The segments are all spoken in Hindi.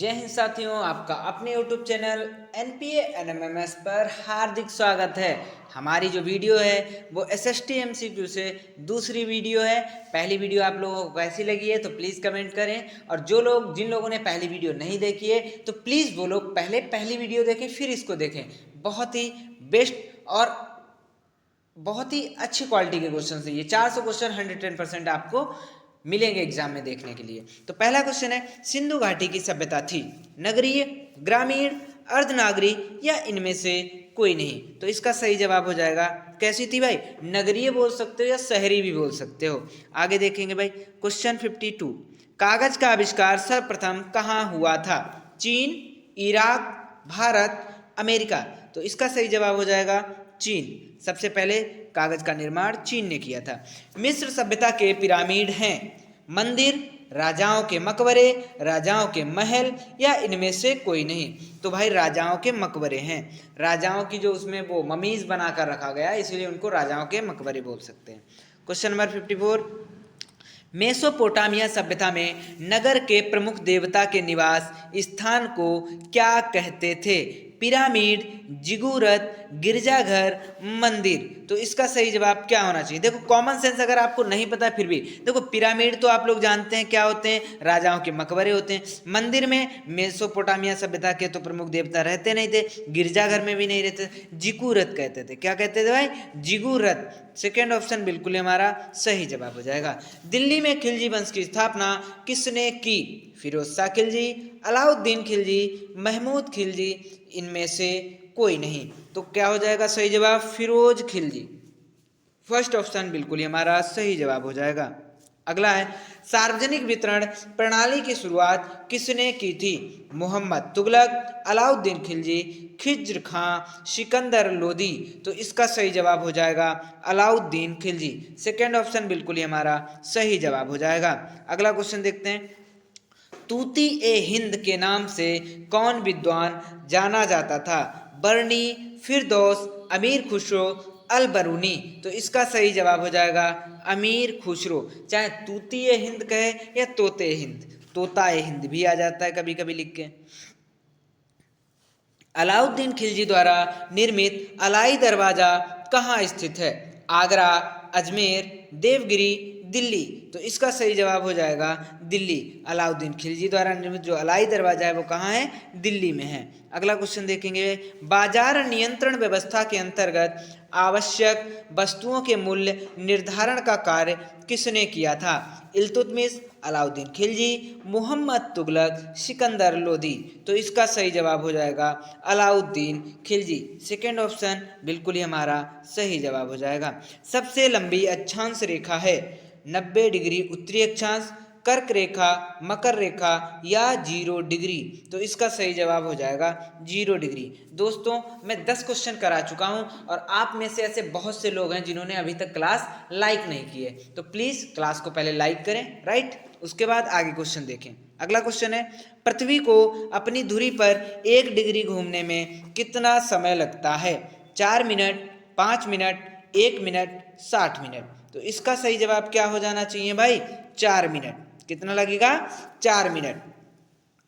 जय हिंद साथियों, आपका अपने YouTube चैनल NPA NMMS पर हार्दिक स्वागत है। हमारी जो वीडियो है वो SST MCQ से दूसरी वीडियो है। पहली वीडियो आप लोगों को कैसी लगी है तो प्लीज़ कमेंट करें, और जिन लोगों ने पहली वीडियो नहीं देखी है तो प्लीज़ वो लोग पहले पहली वीडियो देखें फिर इसको देखें। बहुत ही बेस्ट और बहुत ही अच्छी क्वालिटी के क्वेश्चन है ये। 400 क्वेश्चन 110% आपको मिलेंगे एग्जाम में देखने के लिए। तो पहला क्वेश्चन है, सिंधु घाटी की सभ्यता थी नगरीय, ग्रामीण, अर्धनागरी या इनमें से कोई नहीं। तो इसका सही जवाब हो जाएगा कैसी थी भाई, नगरीय बोल सकते हो या शहरी भी बोल सकते हो। आगे देखेंगे भाई क्वेश्चन 52, कागज का आविष्कार सर्वप्रथम कहाँ हुआ था? चीन, इराक, भारत, अमेरिका। तो इसका सही जवाब हो जाएगा चीन। सबसे पहले कागज का निर्माण चीन ने किया था। मिस्र सभ्यता के पिरामिड हैं मंदिर, राजाओं के मकबरे, राजाओं के महल या इनमें से कोई नहीं। तो भाई राजाओं के मकबरे हैं। राजाओं की जो उसमें वो ममीज बनाकर रखा गया इसलिए उनको राजाओं के मकबरे बोल सकते हैं। क्वेश्चन नंबर 54, मेसोपोटामिया सभ्यता में नगर के प्रमुख देवता के निवास स्थान को क्या कहते थे? पिरामिड, जिगूरत, गिरजाघर, मंदिर। तो इसका सही जवाब क्या होना चाहिए? देखो कॉमन सेंस अगर आपको नहीं पता फिर भी देखो, पिरामिड तो आप लोग जानते हैं क्या होते हैं, राजाओं के मकबरे होते हैं। मंदिर में मेसोपोटामिया सभ्यता के तो प्रमुख देवता रहते नहीं थे, गिरजाघर में भी नहीं रहते। जिगूरत कहते थे। क्या कहते थे भाई? जिगूरत। सेकेंड ऑप्शन बिल्कुल हमारा सही जवाब हो जाएगा। दिल्ली में खिलजी वंश की स्थापना किसने की? फिरोज शाह खिलजी, अलाउद्दीन खिलजी, महमूद खिलजी, इनमें से कोई नहीं। तो क्या हो जाएगा सही जवाब? फिरोज खिलजी। फर्स्ट ऑप्शन बिल्कुल ही हमारा सही जवाब हो जाएगा। अगला है, सार्वजनिक वितरण प्रणाली की शुरुआत किसने की थी? मोहम्मद तुगलक, अलाउद्दीन खिलजी, खिज्र खां, सिकंदर लोदी। तो इसका सही जवाब हो जाएगा अलाउद्दीन खिलजी। सेकेंड ऑप्शन बिल्कुल ही हमारा सही जवाब हो जाएगा। अगला क्वेश्चन देखते हैं, तूती ए हिंद के नाम से कौन विद्वान जाना जाता था? बर्नी, फिरदौस, अमीर खुसरो, अल बरूनी। तो इसका सही जवाब हो जाएगा अमीर खुसरो। चाहे तूती ए हिंद कहे या तोते हिंद, तोता ए हिंद भी आ जाता है कभी कभी लिख के। अलाउद्दीन खिलजी द्वारा निर्मित अलाई दरवाजा कहाँ स्थित है? आगरा, अजमेर, देवगिरी, दिल्ली। तो इसका सही जवाब हो जाएगा दिल्ली। अलाउद्दीन खिलजी द्वारा निर्मित जो अलाई दरवाजा है वो कहाँ है? दिल्ली में है। अगला क्वेश्चन देखेंगे, बाजार नियंत्रण व्यवस्था के अंतर्गत आवश्यक वस्तुओं के मूल्य निर्धारण का कार्य किसने किया था? इल्तुतमिश, अलाउद्दीन खिलजी, मोहम्मद तुगलक, सिकंदर लोदी। तो इसका सही जवाब हो जाएगा अलाउद्दीन खिलजी। सेकेंड ऑप्शन बिल्कुल ही हमारा सही जवाब हो जाएगा। सबसे लंबी अक्षांश रेखा है 90 डिग्री उत्तरी अक्षांश, कर्क रेखा, मकर रेखा या 0 डिग्री। तो इसका सही जवाब हो जाएगा 0 डिग्री। दोस्तों मैं 10 क्वेश्चन करा चुका हूं और आप में से ऐसे बहुत से लोग हैं जिन्होंने अभी तक क्लास लाइक नहीं की है, तो प्लीज़ क्लास को पहले लाइक करें, राइट, उसके बाद आगे क्वेश्चन देखें। अगला क्वेश्चन है, पृथ्वी को अपनी धुरी पर 1 डिग्री घूमने में कितना समय लगता है? 4 मिनट, 5 मिनट, 1 मिनट, 60 मिनट। तो इसका सही जवाब क्या हो जाना चाहिए भाई? 4 मिनट। कितना लगेगा? 4 मिनट।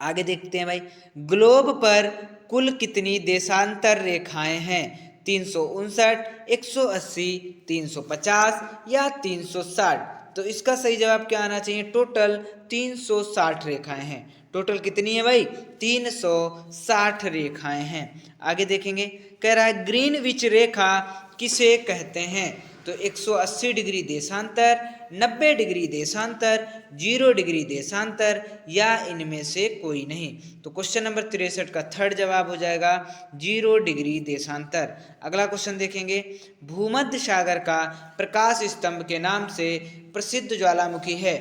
आगे देखते हैं भाई, ग्लोब पर कुल कितनी देशांतर रेखाएं हैं? 359, 180, 350 या 360। तो इसका सही जवाब क्या आना चाहिए? टोटल 360 रेखाएं हैं। टोटल कितनी है भाई? 360 रेखाएं हैं। आगे देखेंगे, कह रहा है ग्रीनविच रेखा किसे कहते हैं? तो 180 डिग्री देशांतर, 90 डिग्री देशांतर, 0 डिग्री देशांतर या इनमें से कोई नहीं। तो क्वेश्चन नंबर 63 का थर्ड जवाब हो जाएगा 0 डिग्री देशांतर। अगला क्वेश्चन देखेंगे, भूमध्य सागर का प्रकाश स्तंभ के नाम से प्रसिद्ध ज्वालामुखी है?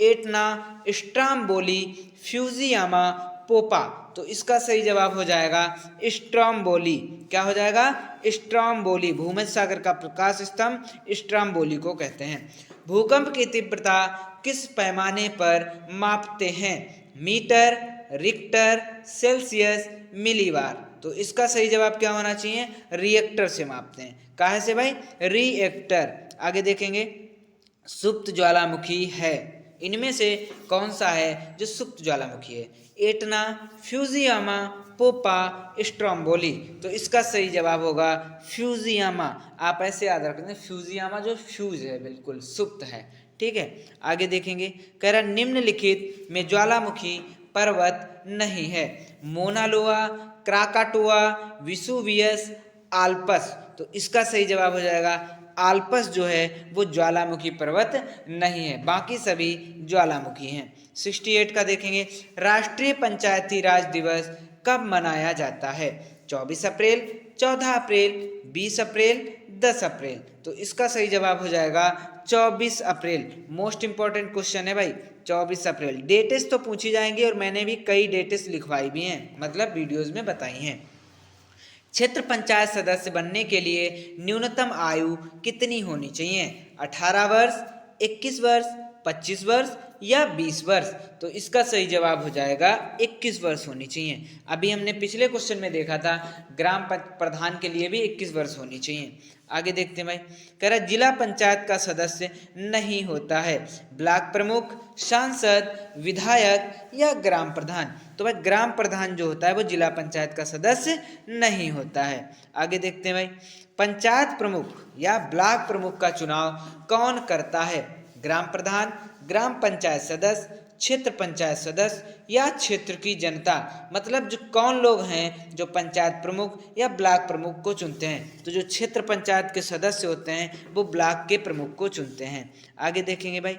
एटना, स्ट्राम्बोली, फ्यूजियामा, पोपा। तो इसका सही जवाब हो जाएगा स्ट्राम्बोली। क्या हो जाएगा? स्ट्राम्बोली। भूमध्य सागर का प्रकाश स्तंभ स्ट्राम्बोली को कहते हैं। भूकंप की तीव्रता किस पैमाने पर मापते हैं? Metre, Richter, Celsius, millibar. तो इसका सही जवाब क्या होना चाहिए? रिएक्टर से मापते हैं। काहे से भाई? रिएक्टर। आगे देखेंगे, सुप्त ज्वालामुखी है इनमें से कौन सा है जो सुप्त ज्वालामुखी है? Etna, Fujiyama, Popa, Stromboli. तो इसका सही जवाब होगा फ्यूजियामा। आप ऐसे याद रखेंगे, फ्यूजियामा जो फ्यूज है बिल्कुल सुप्त है। ठीक है, आगे देखेंगे। कह रहा निम्नलिखित में ज्वालामुखी पर्वत नहीं है। मोनालोआ, क्राकाटोआ, विसुवियस, आल्पस। तो इसका सही जवाब हो जाएगा आल्पस जो है वो ज्वालामुखी पर्वत नहीं है, बाकी सभी ज्वालामुखी हैं। 68 का देखेंगे। राष्ट्रीय पंचायती राज दिवस कब मनाया जाता है? 24 अप्रैल, 14 अप्रैल, 20 अप्रैल, 10 अप्रैल। तो इसका सही जवाब हो जाएगा 24 अप्रैल। मोस्ट इंपॉर्टेंट क्वेश्चन है भाई, 24 अप्रैल। डेटेस तो पूछी जाएंगी और मैंने भी कई डेटेस लिखवाई भी हैं, मतलब वीडियोज में बताई हैं। क्षेत्र पंचायत सदस्य बनने के लिए न्यूनतम आयु कितनी होनी चाहिए? 18 वर्ष, 21 वर्ष, 25 वर्ष या 20 वर्ष? तो इसका सही जवाब हो जाएगा 21 वर्ष होनी चाहिए। अभी हमने पिछले क्वेश्चन में देखा था ग्राम प्रधान के लिए भी 21 वर्ष होनी चाहिए। आगे देखते हैं भाई। कह रहा जिला पंचायत का सदस्य नहीं होता है ब्लॉक प्रमुख, सांसद, विधायक या ग्राम प्रधान? तो भाई ग्राम प्रधान जो होता है वो जिला पंचायत का सदस्य नहीं होता है। आगे देखते हैं भाई। पंचायत प्रमुख या ब्लॉक प्रमुख का चुनाव कौन करता है? ग्राम प्रधान, ग्राम पंचायत सदस्य, क्षेत्र पंचायत सदस्य या क्षेत्र की जनता? मतलब जो कौन लोग हैं जो पंचायत प्रमुख या ब्लॉक प्रमुख को चुनते हैं? तो जो क्षेत्र पंचायत के सदस्य होते हैं वो ब्लॉक के प्रमुख को चुनते हैं। आगे देखेंगे भाई।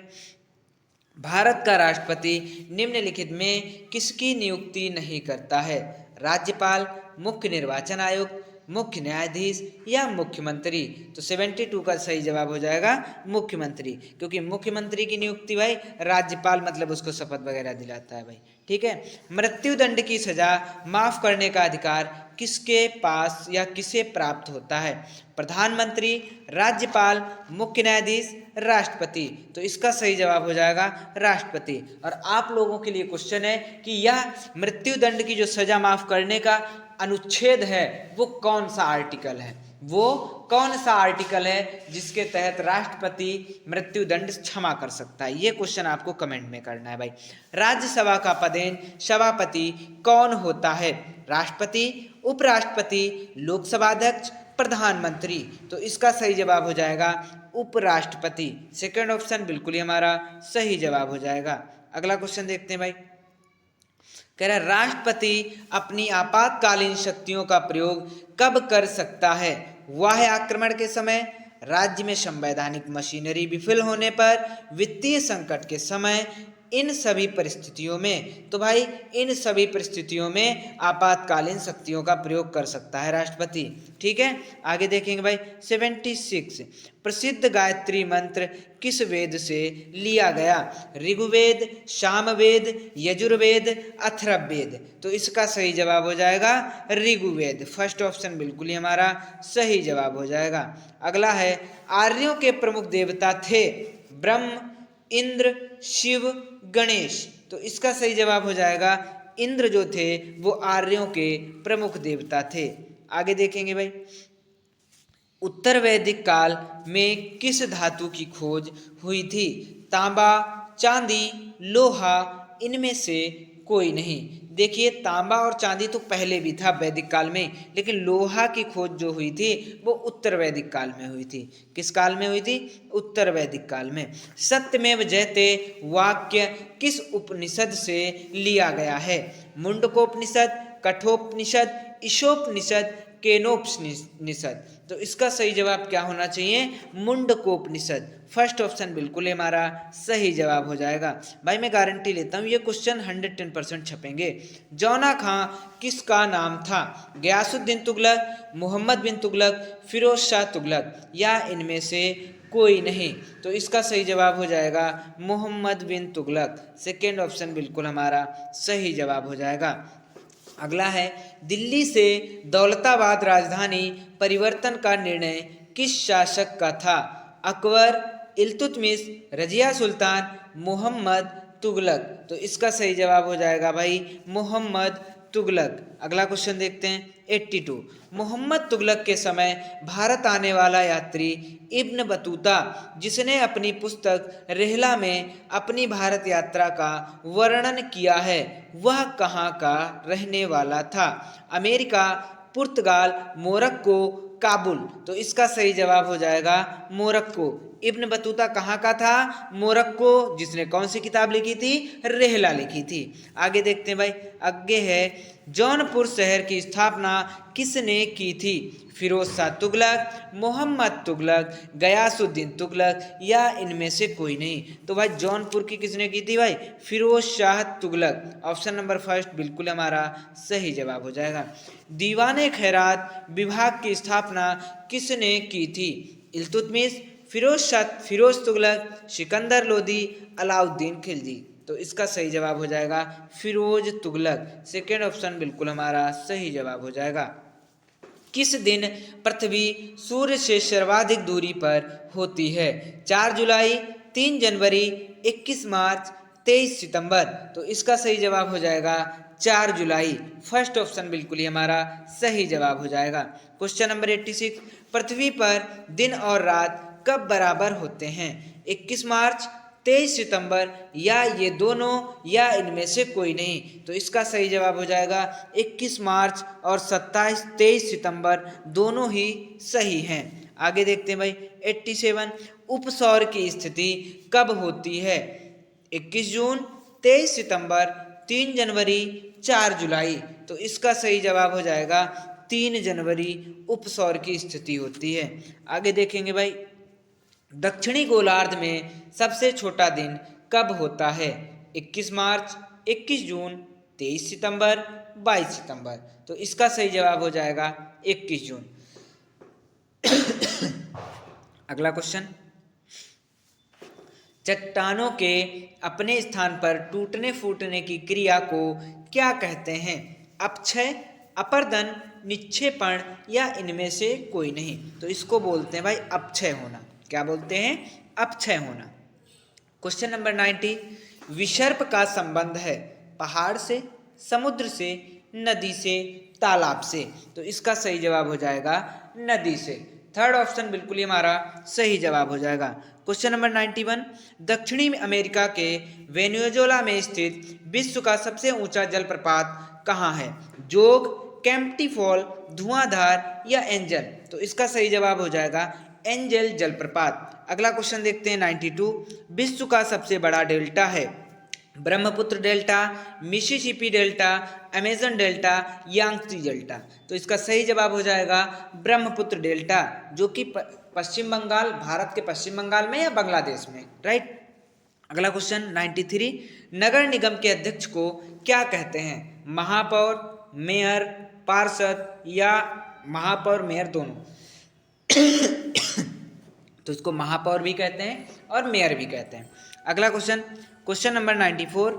भारत का राष्ट्रपति निम्नलिखित में किसकी नियुक्ति नहीं करता है? राज्यपाल, मुख्य निर्वाचन आयुक्त, मुख्य न्यायाधीश या मुख्यमंत्री? तो 72 का सही जवाब हो जाएगा मुख्यमंत्री, क्योंकि मुख्यमंत्री की नियुक्ति भाई राज्यपाल मतलब उसको शपथ वगैरह दिलाता है भाई। ठीक है। मृत्युदंड की सजा माफ करने का अधिकार किसके पास या किसे प्राप्त होता है? प्रधानमंत्री, राज्यपाल, मुख्य न्यायाधीश, राष्ट्रपति? तो इसका सही जवाब हो जाएगा राष्ट्रपति। और आप लोगों के लिए क्वेश्चन है कि यह मृत्युदंड की जो सजा माफ करने का अनुच्छेद है वो कौन सा आर्टिकल है? वो कौन सा आर्टिकल है जिसके तहत राष्ट्रपति मृत्युदंड क्षमा कर सकता है? ये क्वेश्चन आपको कमेंट में करना है भाई। राज्यसभा का पदेन सभापति कौन होता है? राष्ट्रपति, उपराष्ट्रपति, लोकसभा अध्यक्ष, प्रधानमंत्री? तो इसका सही जवाब हो जाएगा उपराष्ट्रपति। सेकंड ऑप्शन बिल्कुल ही हमारा सही जवाब हो जाएगा। अगला क्वेश्चन देखते हैं भाई। कह रहा है राष्ट्रपति अपनी आपातकालीन शक्तियों का प्रयोग कब कर सकता है? वाह्य आक्रमण के समय, राज्य में संवैधानिक मशीनरी विफल होने पर, वित्तीय संकट के समय, इन सभी परिस्थितियों में? तो भाई इन सभी परिस्थितियों में आपातकालीन शक्तियों का प्रयोग कर सकता है राष्ट्रपति। ठीक है, आगे देखेंगे भाई। 76 प्रसिद्ध गायत्री मंत्र किस वेद से लिया गया? ऋग्वेद, सामवेद, यजुर्वेद, अथर्ववेद? तो इसका सही जवाब हो जाएगा ऋग्वेद। फर्स्ट ऑप्शन बिल्कुल ही हमारा सही जवाब हो जाएगा। अगला है आर्यों के प्रमुख देवता थे ब्रह्म, इंद्र, शिव, गणेश? तो इसका सही जवाब हो जाएगा इंद्र जो थे वो आर्यों के प्रमुख देवता थे। आगे देखेंगे भाई। उत्तर वैदिक काल में किस धातु की खोज हुई थी? तांबा, चांदी, लोहा, इनमें से कोई नहीं। देखिए तांबा और चांदी तो पहले भी था वैदिक काल में, लेकिन लोहा की खोज जो हुई थी वो उत्तर वैदिक काल में हुई थी। किस काल में हुई थी? उत्तर वैदिक काल में। सत्यमेव जयते वाक्य किस उपनिषद से लिया गया है? मुंडकोपनिषद, कठोपनिषद, ईशोपनिषद, केनोपनिषद? तो इसका सही जवाब क्या होना चाहिए? मुंडकोपनिषद। फर्स्ट ऑप्शन बिल्कुल हमारा सही जवाब हो जाएगा। भाई मैं गारंटी लेता हूँ ये क्वेश्चन 110% छपेंगे। जौना खां किसका नाम था? गयासुद्दीन तुगलक, मोहम्मद बिन तुगलक, फिरोज शाह तुगलक या इनमें से कोई नहीं? तो इसका सही जवाब हो जाएगा मोहम्मद बिन तुगलक। सेकेंड ऑप्शन बिल्कुल हमारा सही जवाब हो जाएगा। अगला है दिल्ली से दौलताबाद राजधानी परिवर्तन का निर्णय किस शासक का था? अकबर, इल्तुतमिश, रजिया सुल्तान, मोहम्मद तुगलक? तो इसका सही जवाब हो जाएगा भाई मोहम्मद तुगलक। अगला क्वेश्चन देखते हैं 82। मोहम्मद तुगलक के समय भारत आने वाला यात्री इब्न बतूता, जिसने अपनी पुस्तक रिहला में अपनी भारत यात्रा का वर्णन किया है, वह कहाँ का रहने वाला था? अमेरिका, पुर्तगाल, मोरक्को, काबुल। तो इसका सही जवाब हो जाएगा मोरक्को। इब्न बतूता कहाँ का था? मोरक्को, जिसने कौन सी किताब लिखी थी? रिहला लिखी थी। आगे देखते हैं भाई, आगे है जौनपुर शहर की स्थापना किसने की थी? फिरोज शाह तुगलक, मोहम्मद तुगलक, गयासुद्दीन तुगलक या इनमें से कोई नहीं। तो भाई जौनपुर की किसने की थी भाई? Firoz Shah Tughlaq. Option number first बिल्कुल हमारा सही जवाब हो जाएगा। दीवाने खैरात विभाग की स्थापना किसने की थी? इल्तुतमिश, फिरोज तुगलक, सिकंदर लोदी, अलाउद्दीन खिलजी। तो इसका सही जवाब हो जाएगा फिरोज तुगलक। सेकेंड ऑप्शन बिल्कुल हमारा सही जवाब हो जाएगा। किस दिन पृथ्वी सूर्य से सर्वाधिक दूरी पर होती है? 4 जुलाई, 3 जनवरी, 21 मार्च, 23 सितंबर। तो इसका सही जवाब हो जाएगा 4 जुलाई। फर्स्ट ऑप्शन बिल्कुल ही हमारा सही जवाब हो जाएगा। Question number 86। पृथ्वी पर दिन और रात कब बराबर होते हैं? 21 मार्च, 23 सितंबर या ये दोनों या इनमें से कोई नहीं। तो इसका सही जवाब हो जाएगा 21 मार्च और 23 सितंबर दोनों ही सही हैं। आगे देखते हैं भाई 87। उपसौर की स्थिति कब होती है? 21 जून, 23 सितंबर, 3 जनवरी, 4 जुलाई। तो इसका सही जवाब हो जाएगा 3 जनवरी उपसौर की स्थिति होती है। आगे देखेंगे भाई, दक्षिणी गोलार्ध में सबसे छोटा दिन कब होता है? 21 मार्च, 21 जून, 23 सितंबर, 22 सितंबर। तो इसका सही जवाब हो जाएगा 21 जून। अगला क्वेश्चन, चट्टानों के अपने स्थान पर टूटने फूटने की क्रिया को क्या कहते हैं? अपक्षय, अपरदन, निक्षेपण या इनमें से कोई नहीं। तो इसको बोलते हैं भाई अपक्षय होना। क्या बोलते हैं? अपक्षय होना। Question number 90। विसर्प का संबंध है पहाड़ से, समुद्र से, नदी से, तालाब से। तो इसका सही जवाब हो जाएगा नदी से। थर्ड ऑप्शन बिल्कुल ही हमारा सही जवाब हो जाएगा। Question number 91। दक्षिणी अमेरिका के वेनेजुएला में स्थित विश्व का सबसे ऊंचा जलप्रपात कहाँ है? जोग, केम्प्टी फॉल, धुआंधार या एंजल। तो इसका सही जवाब हो जाएगा एंजल जलप्रपात। अगला क्वेश्चन देखते हैं 92। विश्व का सबसे बड़ा डेल्टा है? Brahmaputra delta, Mississippi delta, Amazon delta, Yangtze delta. तो इसका सही जवाब हो जाएगा ब्रह्मपुत्र डेल्टा, जो कि पश्चिम बंगाल, भारत के पश्चिम बंगाल में या बांग्लादेश में, राइट। अगला क्वेश्चन 93। नगर निगम के अध्यक्ष को क्या कहते हैं? महापौर, मेयर, पार्षद या महापौर मेयर दोनों। तो इसको महापौर भी कहते हैं और मेयर भी कहते हैं। अगला क्वेश्चन, क्वेश्चन नंबर 94।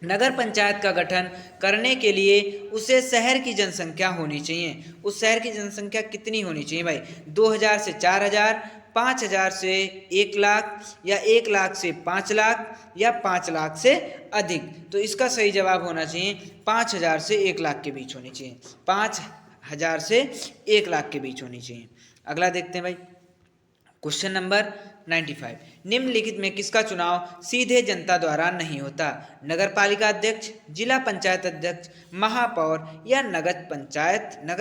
नगर पंचायत का गठन करने के लिए उसे शहर की जनसंख्या होनी चाहिए। उस शहर की जनसंख्या कितनी होनी चाहिए भाई? 2000 से 4000, 5000 से 1 लाख या 1 लाख से 5 लाख या 5 लाख से अधिक। तो इसका सही जवाब होना चाहिए 5000 से 1 लाख के बीच होनी चाहिए। 5000 से 1 लाख के बीच होनी चाहिए। अगला देखते हैं भाई, क्वेश्चन नंबर 95। निम्नलिखित में किसका चुनाव सीधे जनता द्वारा नहीं होता? नगर पालिका अध्यक्ष, जिला पंचायत अध्यक्ष, महापौर या नगर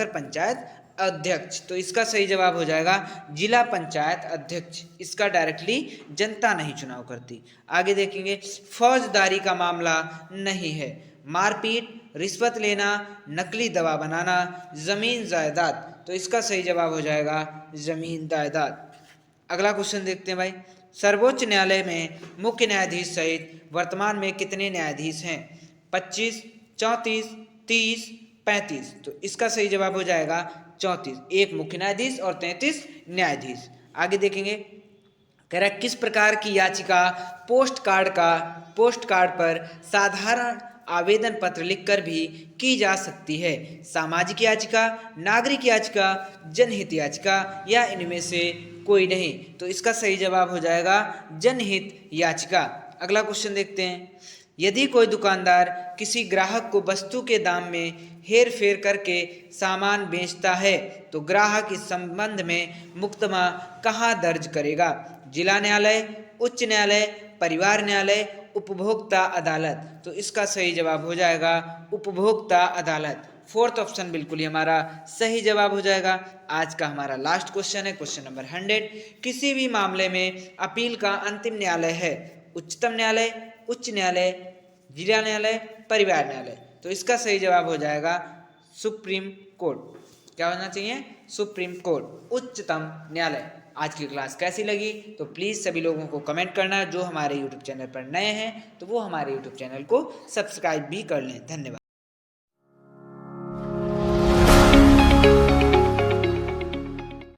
पंचायत अध्यक्ष। तो इसका सही जवाब हो जाएगा जिला पंचायत अध्यक्ष। इसका डायरेक्टली जनता नहीं चुनाव करती। आगे देखेंगे, फौजदारी का मामला नहीं है। मारपीट, रिश्वत लेना, नकली दवा बनाना, जमीन जायदाद। तो इसका सही जवाब हो जाएगा जमीन जायदाद। अगला क्वेश्चन देखते हैं भाई, सर्वोच्च न्यायालय में मुख्य न्यायाधीश सहित वर्तमान में कितने न्यायाधीश हैं? 25, 34, 30, 35। तो इसका सही जवाब हो जाएगा 34। एक मुख्य न्यायाधीश और 33 न्यायाधीश। आगे देखेंगे, कह रहा है किस प्रकार की याचिका पोस्ट कार्ड पर साधारण आवेदन पत्र लिखकर भी की जा सकती है? सामाजिक याचिका, नागरिक याचिका, जनहित याचिका या इनमें से कोई नहीं। तो इसका सही जवाब हो जाएगा जनहित याचिका। अगला क्वेश्चन देखते हैं, यदि कोई दुकानदार किसी ग्राहक को वस्तु के दाम में हेर फेर करके सामान बेचता है तो ग्राहक इस संबंध में मुकदमा कहाँ दर्ज करेगा? जिला न्यायालय, उच्च न्यायालय, परिवार न्यायालय, उपभोक्ता अदालत। तो इसका सही जवाब हो जाएगा उपभोक्ता अदालत। फोर्थ ऑप्शन बिल्कुल ही हमारा सही जवाब हो जाएगा। आज का हमारा लास्ट क्वेश्चन है क्वेश्चन नंबर 100। किसी भी मामले में अपील का अंतिम न्यायालय है उच्चतम न्यायालय, उच्च न्यायालय, जिला न्यायालय, परिवार न्यायालय। तो इसका सही जवाब हो जाएगा सुप्रीम कोर्ट। क्या होना चाहिए? सुप्रीम कोर्ट, उच्चतम न्यायालय। आज की क्लास कैसी लगी तो प्लीज़ सभी लोगों को कमेंट करना। जो हमारे यूट्यूब चैनल पर नए हैं तो वो हमारे यूट्यूब चैनल को सब्सक्राइब भी कर लें। धन्यवाद।